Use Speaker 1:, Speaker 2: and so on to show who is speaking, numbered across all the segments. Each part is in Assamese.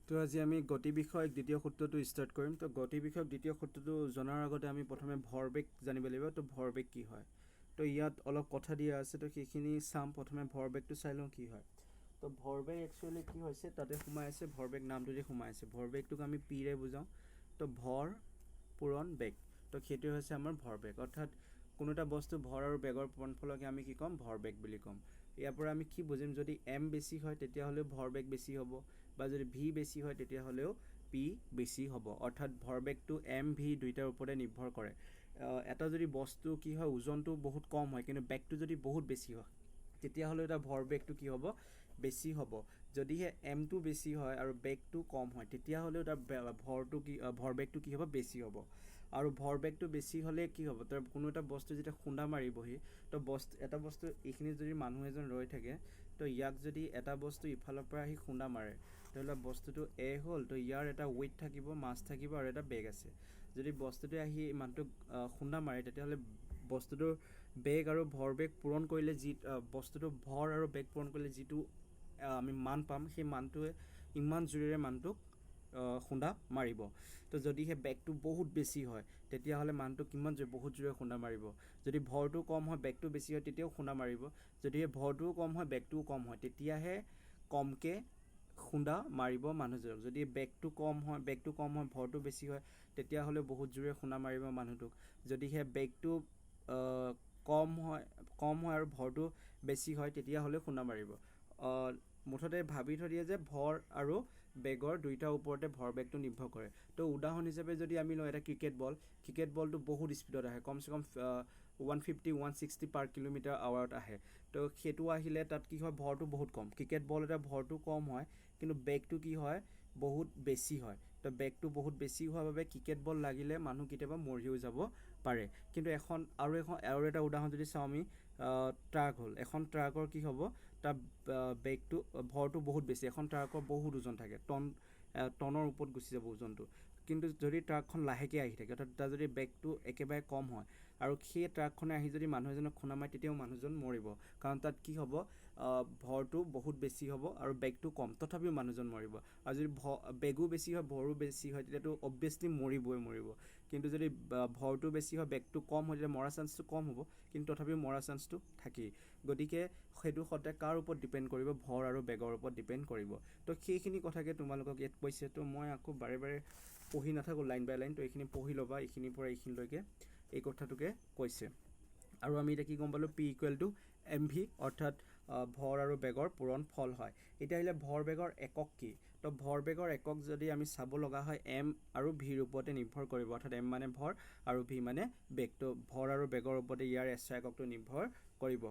Speaker 1: তো আজি আমি গতি বিষয়ক দ্বিতীয় সূত্ৰটো ষ্টাৰ্ট কৰিম। তো গতি বিষয়ক দ্বিতীয় সূত্ৰটো জনাৰ আগতে আমি প্ৰথমে ভৰবেগ জানিব লাগিব। তো ভৰবেগ কি হয়, তো ইয়াত অলপ কথা দিয়া আছে, তো সেইখিনি চাম। প্ৰথমে ভৰবেগটো চাই লওঁ কি হয়। তো ভৰবেগ একচুৱেলি কি হৈছে, তাতে সোমাই আছে ভৰবেগ নামটোতে সোমাই আছে। ভৰবেগটোক আমি পিৰে বুজাওঁ। তো ভৰ পূৰণ বেগ, তো সেইটোৱে হৈছে আমাৰ ভৰবেগ। অৰ্থাৎ কোনো এটা বস্তু ভৰ আৰু বেগৰ পূৰণফলকে আমি কি ক'ম, ভৰবেগ বুলি ক'ম। ইয়াৰ পৰা আমি কি বুজিম, যদি এম বেছি হয় তেতিয়াহ'লেও ভৰবেগ বেছি হ'ব, বা যদি ভি বেছি হয় তেতিয়াহ'লেও পি বেছি হ'ব। অৰ্থাৎ ভৰবেগটো এম ভি দুইটাৰ ওপৰতে নিৰ্ভৰ কৰে। এটা যদি বস্তু কি হয়, ওজনটো বহুত কম হয় কিন্তু বেগটো যদি বহুত বেছি হয় তেতিয়াহ'লে এটা ভৰবেগটো কি হ'ব, বেছি হ'ব। যদিহে এমটো বেছি হয় আৰু বেগটো কম হয় তেতিয়াহ'লেও তাৰ ভৰবেগটো কি হ'ব, বেছি হ'ব। আৰু ভৰবেগটো বেছি হ'লে কি হ'ব, তাৰ কোনো এটা বস্তু যেতিয়া খুন্দা মাৰিবহি, তো এটা বস্তু এইখিনিত যদি মানুহ এজন ৰৈ থাকে, তো ইয়াক যদি এটা বস্তু ইফালৰ পৰা আহি খুন্দা মাৰে, ধৰি লওক বস্তুটো এ হ'ল, তো ইয়াৰ এটা ৱেইট থাকিব, মাছ থাকিব আৰু এটা বেগ আছে। যদি বস্তুটোৱে আহি মানুহটোক খুন্দা মাৰে তেতিয়াহ'লে বস্তুটোৰ বেগ আৰু ভৰবেগ পূৰণ কৰিলে বস্তুটো ভৰ আৰু বেগ পূৰণ কৰিলে যিটো আমি মান পাম, সেই মানটোৱে ইমান জোৰেৰে মানুহটোক খুন্দা মাৰিব। তো যদিহে বেগটো বহুত বেছি হয় তেতিয়াহ'লে মানুহটোক বহুত জোৰে খুন্দা মাৰিব। যদি ভৰটো কম হয়, বেগটো বেছি হয় তেতিয়াও খুন্দা মাৰিব। যদিহে ভৰটোও কম হয়, বেগটোও কম হয়, তেতিয়াহে কমকৈ খুন্দা মাৰিব মানুহজনক। যদি বেগটো কম হয়, ভৰটো বেছি হয় তেতিয়াহ'লে বহুত জোৰে খুন্দা মাৰিব মানুহটোক। যদিহে বেগটো কম হয় আৰু ভৰটো বেছি হয় তেতিয়াহ'লে খুন্দা মাৰিব। মুঠতে ভাবি থৈ দিয়ে যে ভৰ আৰু বেগৰ দুইটাৰ ওপৰতে ভৰবেগটো নিৰ্ভৰ কৰে। তো উদাহৰণ হিচাপে যদি আমি লওঁ এটা ক্ৰিকেট বলটো বহুত স্পীডত আহে, কমচে কম 150-160 পাৰ কিলোমিটাৰ আৱাৰত আহে। তো সেইটো আহিলে তাত কি হয়, ভৰটো বহুত কম। ক্ৰিকেট বল এটা ভৰটো কম হয় কিন্তু বেগটো কি হয়, বহুত বেছি হয়। তো বেগটো বহুত বেছি হোৱাৰ বাবে ক্ৰিকেট বল লাগিলে মানুহ কেতিয়াবা মৰিও যাব পাৰে। কিন্তু আৰু এটা উদাহৰণ যদি চাওঁ আমি, ট্ৰাক হ'ল। এখন ট্ৰাকৰ কি হ'ব, তাৰ ভৰটো বহুত বেছি। এখন ট্ৰাকৰ বহুত ওজন থাকে, টনৰ ওপৰত গুচি যাব ওজনটো। কিন্তু যদি ট্ৰাকখন লাহেকৈ আহি থাকে, অৰ্থাৎ তাৰ যদি বেগটো একেবাৰে কম হয় আৰু সেই ট্ৰাকখনে আহি যদি মানুহ এজনক খুন্দা মাৰে তেতিয়াও মানুহজন মৰিব। কাৰণ তাত কি হ'ব, ভৰটো বহুত বেছি হ'ব আৰু বেগটো কম, তথাপিও মানুহজন মৰিব। আৰু যদি বেগো বেছি হয়, ভৰো বেছি হয়, তেতিয়াতো অবভিয়াছলি মৰিব। কিন্তু যদি ভৰটো বেছি হয়, বেগটো কম হয়, তেতিয়া মৰা চান্সটো কম হ'ব, কিন্তু তথাপিও মৰা চান্সটো থাকেই। গতিকে সেইটো সদায় কাৰ ওপৰত ডিপেণ্ড কৰিব, ভৰ আৰু বেগৰ ওপৰত ডিপেণ্ড কৰিব। তো সেইখিনি কথাকে তোমালোকক ইয়াত কৈছে। তো মই আকৌ বাৰে বাৰে পঢ়ি নাথাকোঁ লাইন বাই লাইন, তো এইখিনি পঢ়ি ল'বা। এইখিনিৰ পৰা এইখিনিলৈকে এই কথাটোকে কৈছে। আৰু আমি এতিয়া কি গম পালোঁ, P equal to M V, অৰ্থাৎ ভৰ আৰু বেগৰ পূৰণ ফল হয়। এতিয়া আহিলে ভৰবেগৰ একক কি। তো ভৰবেগৰ একক যদি আমি চাব লগা হয়, এম আৰু ভিৰ ওপৰতে নিৰ্ভৰ কৰিব। অৰ্থাৎ এম মানে ভৰ আৰু ভি মানে বেগ। তো ভৰ আৰু বেগৰ ওপৰতে ইয়াৰ এছআই এককটো নিৰ্ভৰ কৰিব।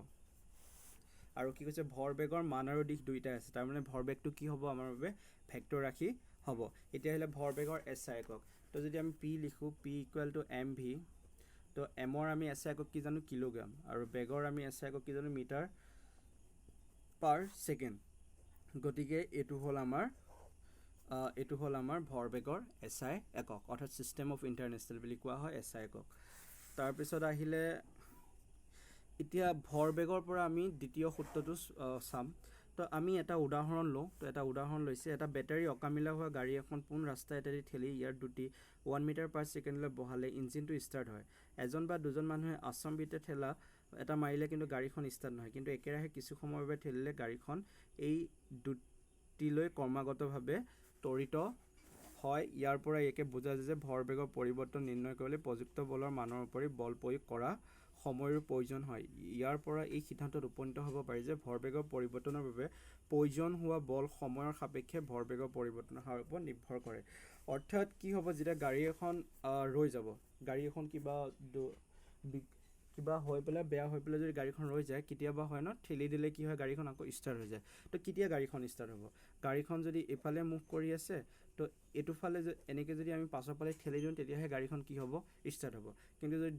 Speaker 1: আৰু কি কৈছে, ভৰবেগৰ মান আৰু দিশ দুইটাই আছে, তাৰমানে ভৰবেগটো কি হ'ব, আমাৰ বাবে ভেক্টৰ ৰাশি হ'ব। এতিয়া আহিলে ভৰবেগৰ এছআই একক। তো যদি আমি পি লিখোঁ, P equal to M V, তো এমৰ আমি এছআই একক কি জানো, কিলোগ্ৰাম, আৰু বেগৰ আমি এছআই একক কি জানো, মিটাৰ পাৰ ছেকেণ্ড। গতিকে এইটো হ'ল আমাৰ ভৰবেগৰ এছআই একক, অৰ্থাৎ ছিষ্টেম অফ ইণ্টাৰনেশ্যনেল বুলি কোৱা হয় এছআই একক। তাৰপিছত আহিলে এতিয়া ভৰবেগৰ পৰা আমি দ্বিতীয় সূত্ৰটো চাম। তো আমি এটা উদাহৰণ লওঁ। তো এটা উদাহৰণ লৈছে, এটা বেটাৰী অকামিলা হোৱা গাড়ী এখন পোন ৰাস্তা এটাদি ঠেলি ইয়াৰ দ্ৰুতি 1 মিটাৰ পাৰ ছেকেণ্ডলৈ বহালে ইঞ্জিনটো ষ্টাৰ্ট হয়। এজন বা দুজন মানুহে আচম্বিতে ঠেলা এটা মাৰিলে কিন্তু গাড়ীখন ষ্টাৰ্ট নহয়। কিন্তু একেৰাহে কিছু সময়ৰ বাবে ঠেলিলে গাড়ীখন এই দ্ৰুতিলৈ ক্ৰমাগতভাৱে ত্বৰিত হয়। ইয়াৰ পৰা একে বুজা যায় যে ভৰবেগৰ পৰিৱৰ্তন নিৰ্ণয় কৰিবলৈ প্ৰযুক্ত বলৰ মানৰ উপৰি বল প্ৰয়োগ কৰা সময়ৰো প্ৰয়োজন হয়। ইয়াৰ পৰা এই সিদ্ধান্তত উপনীত হ'ব পাৰি যে ভৰবেগৰ পৰিৱৰ্তনৰ বাবে প্ৰয়োজন হোৱা বল সময়ৰ সাপেক্ষে ভৰবেগৰ পৰিৱৰ্তনৰ হাৰৰ ওপৰত নিৰ্ভৰ কৰে। অৰ্থাৎ কি হ'ব, যেতিয়া গাড়ী এখন ৰৈ যাব, গাড়ী এখন কিবা হৈ পেলাই, বেয়া হৈ পেলাই যদি গাড়ীখন ৰৈ যায়, কেতিয়াবা হয় ন, ঠেলি দিলে কি হয়, গাড়ীখন আকৌ ষ্টাৰ্ট হৈ যায়। তো কেতিয়া গাড়ীখন ষ্টাৰ্ট হ'ব, গাড়ীখন যদি এইফালে মুভ কৰি আছে, তো এইটোফালে এনেকৈ যদি আমি পাছৰ ফালে ঠেলি দিওঁ তেতিয়াহে গাড়ীখন কি হ'ব, ষ্টাৰ্ট হ'ব। কিন্তু যদি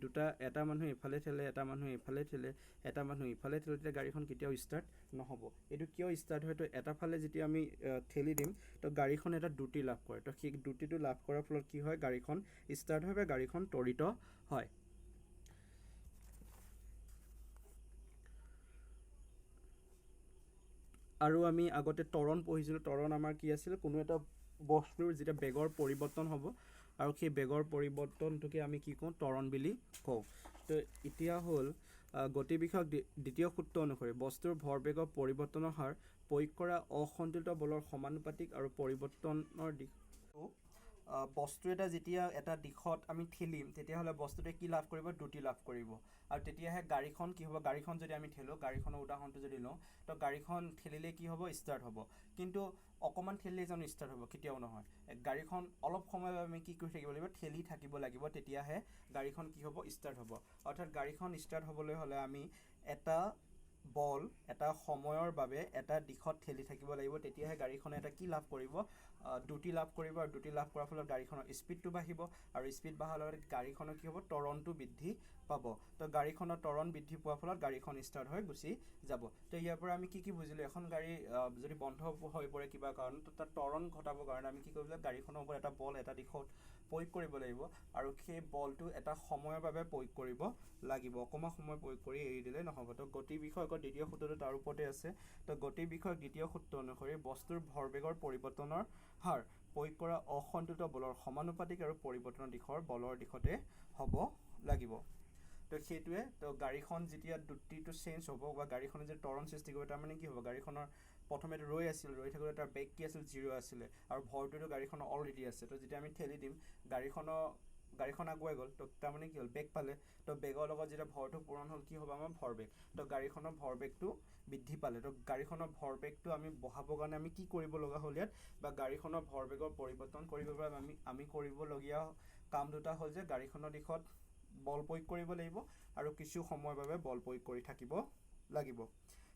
Speaker 1: এটা মানুহ এইফালে ঠেলে, এটা মানুহ এইফালে ঠেলে, এটা মানুহ ইফালে ঠেলে, তেতিয়া গাড়ীখন কেতিয়াও ষ্টাৰ্ট নহ'ব। এইটো কিয় ষ্টাৰ্ট হয়, তো এটা ফালে যেতিয়া আমি ঠেলি দিম, তো গাড়ীখন এটা দ্ৰুতি লাভ কৰে। তো সেই দ্ৰুতিটো লাভ কৰাৰ ফলত কি হয়, গাড়ীখন ষ্টাৰ্ট হয় বা গাড়ীখন ত্বৰিত হয়। আৰু আমি আগতে ত্বৰণ পঢ়িছিলোঁ। ত্বৰণ আমাৰ কি আছিল, কোনো এটা বস্তুৰ যেতিয়া বেগৰ পৰিৱৰ্তন হ'ব আৰু সেই বেগৰ পৰিৱৰ্তনটোকে আমি কি কওঁ ত্বৰণ বুলি কওঁ। তো এতিয়া হ'ল গতি বিষয়ক দ্বিতীয় সূত্ৰ অনুসৰি বস্তুৰ ভৰবেগৰ পৰিৱৰ্তনৰ হাৰ প্ৰয়োগ কৰা অসন্তুলিত বলৰ সমানুপাতিক আৰু পৰিৱৰ্তনৰ দিশটো বস্তু এটা যেতিয়া এটা দিশত আমি ঠেলিম তেতিয়াহ'লে বস্তুটোৱে কি লাভ কৰিব দ্ৰুতি লাভ কৰিব আৰু তেতিয়াহে গাড়ীখন কি হ'ব গাড়ীখন যদি আমি ঠেলোঁ গাড়ীখনৰ উদাহৰণটো যদি লওঁ তো গাড়ীখন ঠেলিলে কি হ'ব ষ্টাৰ্ট হ'ব কিন্তু অকণমান ঠেলিলে জানো ষ্টাৰ্ট হ'ব কেতিয়াও নহয় গাড়ীখন অলপ সময় আমি কি কৰি থাকিব লাগিব ঠেলি থাকিব লাগিব তেতিয়াহে গাড়ীখন কি হ'ব ষ্টাৰ্ট হ'ব অৰ্থাৎ গাড়ীখন ষ্টাৰ্ট হ'বলৈ হ'লে আমি এটা বল এটা সময়ৰ বাবে এটা দিশত ঠেলি থাকিব লাগিব তেতিয়াহে গাড়ীখনে এটা কি লাভ কৰিব দ্ৰুতি লাভ কৰিব আৰু দ্ৰুতি লাভ কৰাৰ ফলত গাড়ীখনৰ স্পীডটো বাঢ়িব আৰু স্পীড বঢ়াৰ লগতে গাড়ীখনৰ কি হ'ব ত্বৰণটো বৃদ্ধি পাব তো গাড়ীখনৰ ত্বৰণ বৃদ্ধি পোৱাৰ ফলত গাড়ীখন ষ্টাৰ্ট হৈ গুচি যাব তো ইয়াৰ পৰা আমি কি বুজিলোঁ এখন গাড়ী যদি বন্ধ হৈ পৰে কিবা কাৰণত তো তাৰ ত্বৰণ ঘটাবৰ কাৰণে আমি কি কৰিব লাগিব গাড়ীখনৰ ওপৰত এটা বল এটা দিশত প্ৰয়োগ কৰিব লাগিব আৰু সেই বলটো এটা সময়ৰ বাবে প্ৰয়োগ কৰিব লাগিব অকণমান সময় প্ৰয়োগ কৰি এৰি দিলে নহ'ব তো গতি বিষয়ক দ্বিতীয় সূত্ৰটো তাৰ ওপৰতে আছে তো গতি বিষয়ক দ্বিতীয় সূত্ৰ অনুসৰি বস্তুৰ ভৰবেগৰ পৰিৱৰ্তনৰ হাৰ প্ৰয়োগ কৰা অসন্তুলিত বলৰ সমানুপাতিক আৰু পৰিৱৰ্তনৰ দিশৰ বলৰ দিশতে হ'ব লাগিব তো সেইটোৱে তো গাড়ীখন যেতিয়া দ্ৰুতিটো চেঞ্জ হ'ব বা গাড়ীখনে যে ত্বৰণ সৃষ্টি কৰিব তাৰমানে কি হ'ব গাড়ীখনৰ প্ৰথমে ৰৈ থাকোঁতে তাৰ বেগ কি আছিল 0 আছিলে আৰু ভৰটোতো গাড়ীখনৰ অলৰেডি আছে তো যেতিয়া আমি ঠেলি দিম গাড়ীখন আগুৱাই গ'ল তো তাৰমানে কি হ'ল বেগ পালে তো বেগৰ লগত যেতিয়া ভৰটো পূৰণ হ'ল কি হ'ব আমাৰ ভৰবেগ তো গাড়ীখনৰ ভৰবেগটো বৃদ্ধি পালে তো গাড়ীখনৰ ভৰবেগটো আমি বঢ়াবৰ কাৰণে আমি কি কৰিব লগা হ'ল ইয়াত বা গাড়ীখনৰ ভৰবেগৰ পৰিৱৰ্তন কৰিবৰ বাবে আমি কৰিবলগীয়া কাম দুটা হ'ল যে গাড়ীখনৰ দিশত বল প্ৰয়োগ কৰিব লাগিব আৰু কিছু সময়ৰ বাবে বল প্ৰয়োগ কৰি থাকিব লাগিব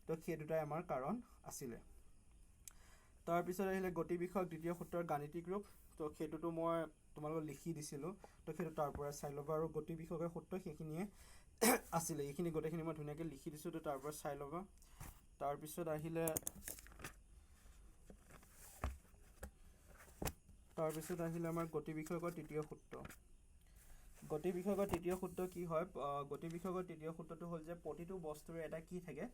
Speaker 1: তো সেই দুটাই আমাৰ কাৰণ আছিলে তাৰপিছত আহিলে গতি বিষয়ক দ্বিতীয় সূত্ৰৰ গাণিতিক ৰূপ তো সেইটোতো মই তোমালোকক লিখি দিছিলোঁ তো সেইটো তাৰ পৰা চাই ল'বা আৰু গতি বিষয়কৰ সূত্ৰ সেইখিনিয়ে আছিলে এইখিনি গোটেইখিনি মই ধুনীয়াকৈ লিখি দিছোঁ তো তাৰ পৰা চাই ল'বা তাৰপিছত আহিলে আমাৰ গতি বিষয়কৰ তৃতীয় সূত্ৰ গতি বিষয়কৰ তৃতীয় সূত্ৰ কি হয় গতি বিষয়কৰ তৃতীয় সূত্ৰটো হ'ল যে প্ৰতিটো বস্তুৰে এটা কি থাকে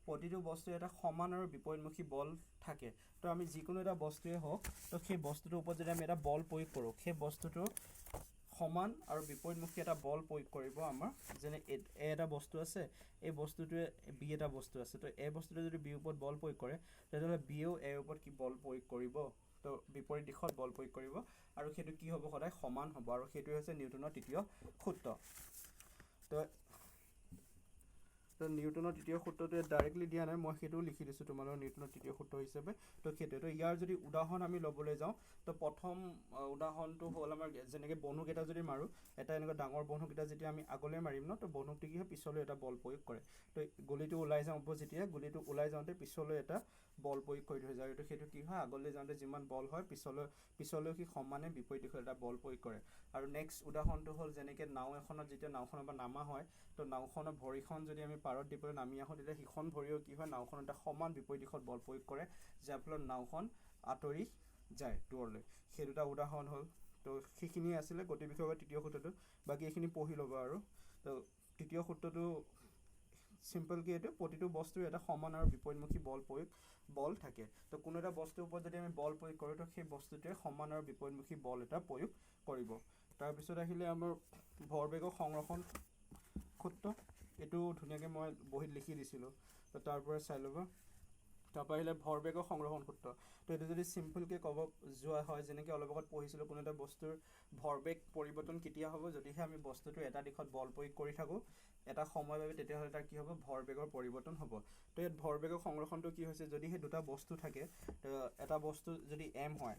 Speaker 1: প্ৰতিটো বস্তুৰে এটা সমান আৰু বিপৰীতমুখী বল থাকে তো আমি যিকোনো এটা বস্তুৱে হওক তো সেই বস্তুটোৰ ওপৰত যদি আমি এটা বল প্ৰয়োগ কৰোঁ সেই বস্তুটোৰ সমান আৰু বিপৰীতমুখী এটা বল প্ৰয়োগ কৰিব আমাৰ যেনে এ এটা বস্তু আছে এই বস্তুটোৱে বি এটা বস্তু আছে তো এই বস্তুটোৱে যদি বিৰ ওপৰত বল প্ৰয়োগ কৰে তেতিয়াহ'লে বিয়েও এৰ ওপৰত কি বল প্ৰয়োগ কৰিব তো বিপৰীত দিশত বল প্ৰয়োগ কৰিব আৰু সেইটো কি হ'ব সদায় সমান হ'ব আৰু সেইটোৱে হৈছে নিউটনৰ তৃতীয় সূত্ৰ তো নিউটনৰ তৃতীয় সূত্ৰটোৱে ডাইৰেক্টলি দিয়া নাই মই সেইটোও লিখি দিছোঁ তোমালোকৰ নিউটনৰ তৃতীয় সূত্ৰ হিচাপে তো সেইটোৱে তো ইয়াৰ যদি উদাহৰণ আমি ল'বলৈ যাওঁ তো প্ৰথম উদাহৰণটো হ'ল আমাৰ যেনেকৈ বন্দুক এটা যদি মাৰোঁ এটা এনেকুৱা ডাঙৰ বন্দুক এটা যেতিয়া আমি আগলৈ মাৰিম ন তো বন্দুকটো কি হয় পিছলৈ এটা বল প্ৰয়োগ কৰে তো গুলিটো ওলাই যাওঁ যেতিয়া গুলিটো ওলাই যাওঁতে পিছলৈ এটা বল প্ৰয়োগ কৰি থৈ যায় সেইটো কি হয় আগলৈ যাওঁতে যিমান বল হয় পিছলৈ সি সমানে বিপৰীত দিশত এটা বল প্ৰয়োগ কৰে আৰু নেক্সট উদাহৰণটো হ'ল যেনেকৈ নাও এখনত যেতিয়া নাওখনৰ পৰা নামা হয় তো নাওখনৰ ভৰিখন যদি আমি পাৰত দি পেলাই নামি আহোঁ তেতিয়া সিখন ভৰিও কি হয় নাওখন এটা সমান বিপৰীত দিশত বল প্ৰয়োগ কৰে যাৰ ফলত নাওখন আঁতৰি যায় দূৰলৈ সেই দুটা উদাহৰণ হ'ল তো সেইখিনিয়ে আছিলে গতি বিষয়কৰ তৃতীয় সূত্ৰটো বাকী এইখিনি পঢ়ি ল'বা আৰু তো তৃতীয় সূত্ৰটো চিম্পলকৈ এইটো প্ৰতিটো বস্তুৰ এটা সমান আৰু বিপৰীতমুখী বল থাকে তো কোনো এটা বস্তুৰ ওপৰত যদি আমি বল প্ৰয়োগ কৰোঁ তো সেই বস্তুটোৱে সমান আৰু বিপৰীতমুখী বল এটা প্ৰয়োগ কৰিব তাৰপিছত আহিলে আমাৰ ভৰবেগৰ সংৰক্ষণ সূত্ৰ এইটো ধুনীয়াকৈ মই বহীত লিখি দিছিলোঁ তো তাৰ পৰা চাই ল'বা তাৰপৰা আহিলে ভৰবেগৰ সংৰক্ষণ সূত্ৰ তো এইটো যদি চিম্পলকৈ ক'ব যোৱা হয় যেনেকৈ অলপ আগত পঢ়িছিলোঁ কোনো এটা বস্তুৰ ভৰবেগ পৰিৱৰ্তন কেতিয়া হ'ব যদিহে আমি বস্তুটো এটা দিশত বল প্ৰয়োগ কৰি থাকোঁ এটা সময়ৰ বাবে তেতিয়াহ'লে তাৰ কি হ'ব ভৰবেগৰ পৰিৱৰ্তন হ'ব তো ইয়াত ভৰবেগৰ সংৰক্ষণটো কি হৈছে যদি সেই দুটা বস্তু থাকে তো এটা বস্তু যদি এম হয়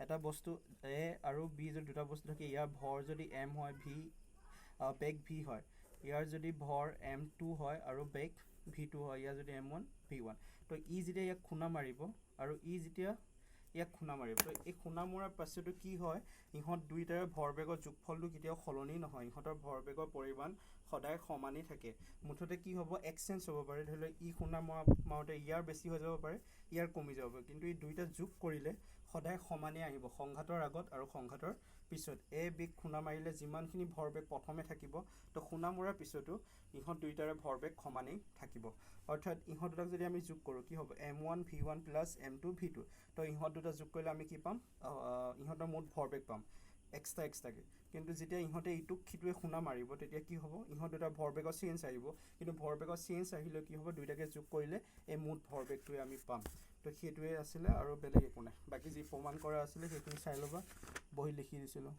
Speaker 1: এটা বস্তু এ আৰু বি যদি দুটা বস্তু থাকে ইয়াৰ ভৰ যদি এম হয় বেগ ভি হয় ইয়াৰ যদি ভৰ M2 হয় আৰু বেগ V2 হয় ইয়াৰ যদি M1 V1 তো যেতিয়া ইয়াক খুণা মাৰিব আৰু যেতিয়া ইয়াক খুণা মাৰিব তো এই খুণা মৰাৰ পাছতো কি হয় ইহঁত দুইটাৰে ভৰবেগৰ যোগফলটো কেতিয়াও সলনি নহয় ইহঁতৰ ভৰবেগৰ পৰিমাণ সদায় সমানেই থাকে। মুঠতে কি হ'ব, এক্সচেঞ্জ হ'ব পাৰে। ধৰি লওক ই খুন্দা মাৰোঁতে ইয়াৰ বেছি হৈ যাব পাৰে, ইয়াৰ কমি যাব পাৰে, কিন্তু এই দুইটা যোগ কৰিলে সদায় সমানেই আহিব, সংঘাতৰ আগত আৰু সংঘাতৰ পিছত। এ বিক খুন্দা মাৰিলে যিমানখিনি ভৰবেগ প্ৰথমে থাকিব, তো খুন্দা মৰাৰ পিছতো ইহঁত দুইটাৰে ভৰবেগ সমানেই থাকিব। অৰ্থাৎ ইহঁত দুটাক যদি আমি যোগ কৰোঁ, কি হ'ব, M1 V1 plus M2 V2। তো ইহঁত দুটা যোগ কৰিলে আমি কি পাম, ইহঁতৰ মুঠ ভৰবেগ পাম এক্সট্ৰাকৈ। কিন্তু যেতিয়া ইহঁতে ইটোক সিটোৱে খুন্দা মাৰিব, তেতিয়া কি হ'ব, ইহঁত দুটা ভৰবেগৰ চেঞ্জ আহিব। কিন্তু ভৰবেগৰ চেঞ্জ আহিলেও কি হ'ব, দুইটাকে যোগ কৰিলে এই মুঠ ভৰবেগটোৱে আমি পাম। তো সেইটোৱে আছিলে আৰু বেলেগ একো নাই। বাকী যি প্ৰমাণ কৰা আছিলে সেইখিনি চাই ল'বা, বহীত লিখি দিছিলোঁ।